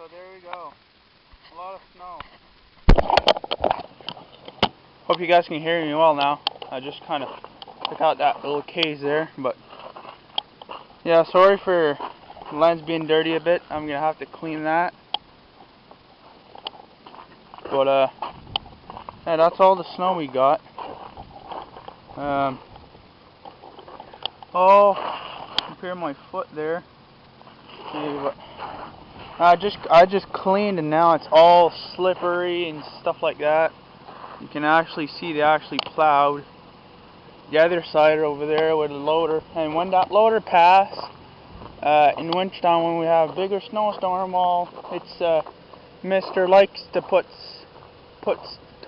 So there we go. A lot of snow. Hope you guys can hear me well now. I just kind of took out that little case there, but yeah, sorry for the lens being dirty a bit. I'm gonna have to clean that. But yeah, that's all the snow we got. Oh, compare my foot there. Maybe, but I just cleaned and now it's all slippery and stuff like that. You can actually see they actually plowed the other side over there with a loader, and when that loader passed in wintertime when we have a bigger snowstorm, well, it's Mr. likes to put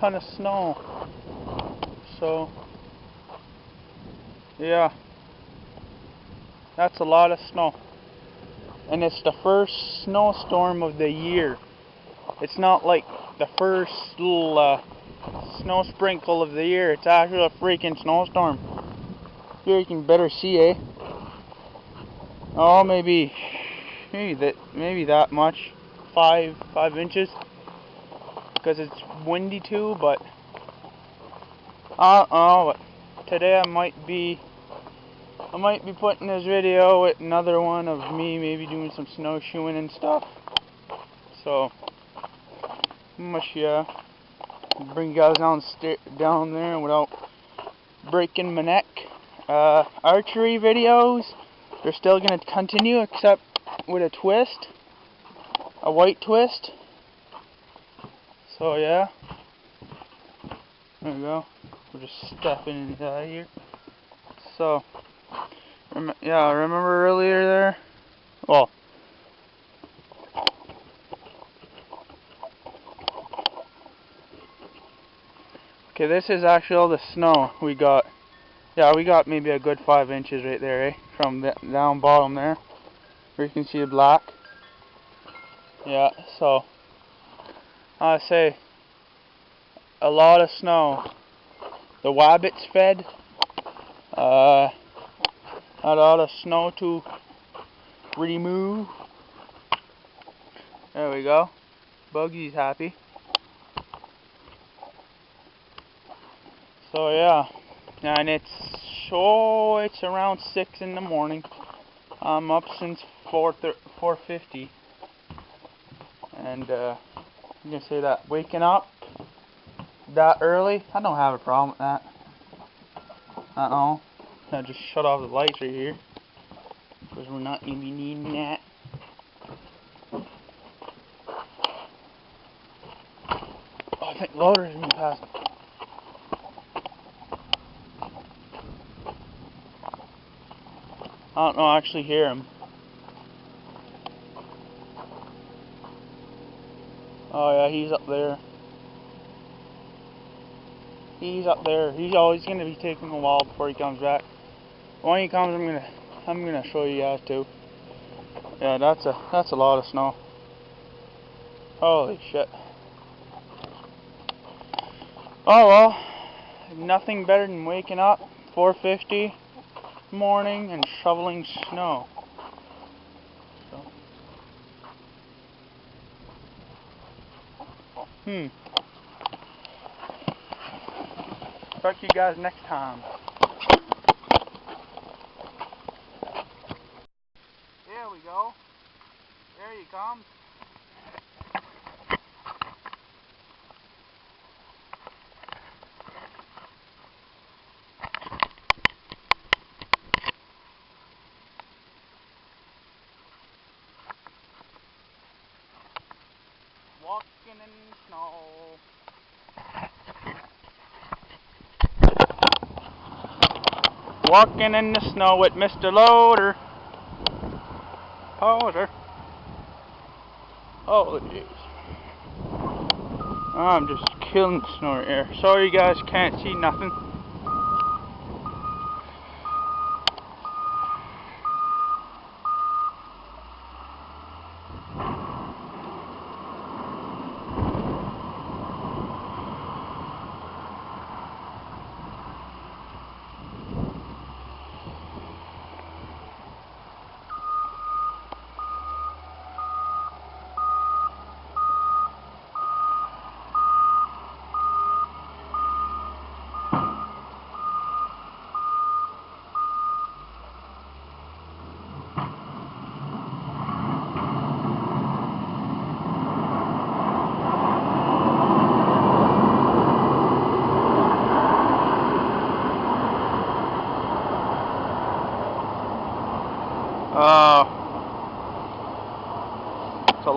ton of snow. So yeah, that's a lot of snow. And it's the first snowstorm of the year. It's not like the first little snow sprinkle of the year. It's actually a freaking snowstorm. Here you can better see, eh? Oh, maybe that much, 5 inches, because it's windy too. But today I might be putting this video with another one of me maybe doing some snowshoeing and stuff. So yeah, bring you guys down there without breaking my neck. Archery videos, they're still gonna continue, except with a twist, a white twist. So yeah, there we go. We're just stepping into that here. So yeah, remember earlier there? Well, okay, this is actually all the snow we got. Yeah, we got maybe a good 5 inches right there, eh? From the down bottom there, where you can see the black. Yeah, so I say a lot of snow. The wabbits fed. A lot of snow to remove. There we go. Buggy's happy. So yeah, and it's around 6 in the morning. I'm up since 4:50, and I'm gonna say that waking up that early, I don't have a problem with that. I just shut off the lights right here because we're not gonna be needing that. Oh, I think loader's gonna pass. I don't know, I actually hear him. Oh yeah, he's up there. He's up there. He's always gonna be taking a while before he comes back. When he comes, I'm gonna show you guys too. Yeah, that's a lot of snow. Holy shit. Oh well, nothing better than waking up 4:50 morning and shoveling snow. So, talk to you guys next time. There we go. There he comes. Walking in the snow. Walking in the snow with Mr. Loader. Loader. Oh jeez. I'm just killing the snow here. Sorry you guys can't see nothing.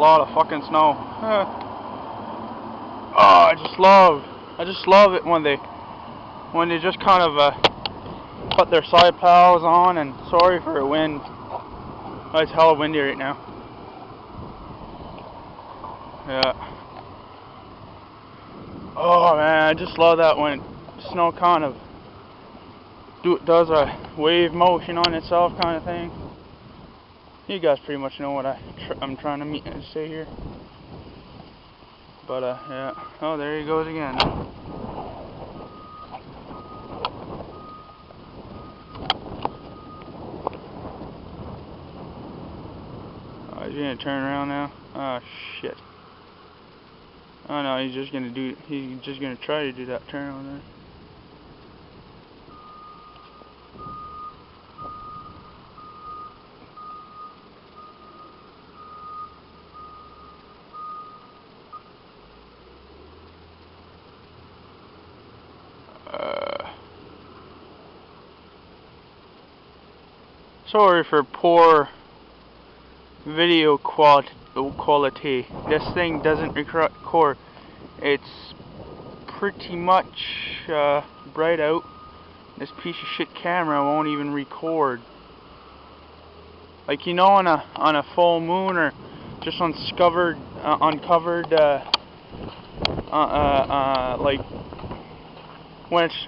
lot of fucking snow. Oh, I just love it when they just kind of put their side plows on. And sorry for the wind. Oh, it's hella windy right now. Yeah. Oh man, I just love that when snow kind of does a wave motion on itself kind of thing. You guys pretty much know what I'm trying to say here. But yeah. Oh, there he goes again. Oh, he's gonna turn around now. Oh shit. Oh no, he's just gonna try to do that turn on there. Sorry for poor video quality. This thing doesn't record. It's pretty much bright out. This piece of shit camera won't even record. Like, you know, on a full moon or just uncovered like when it's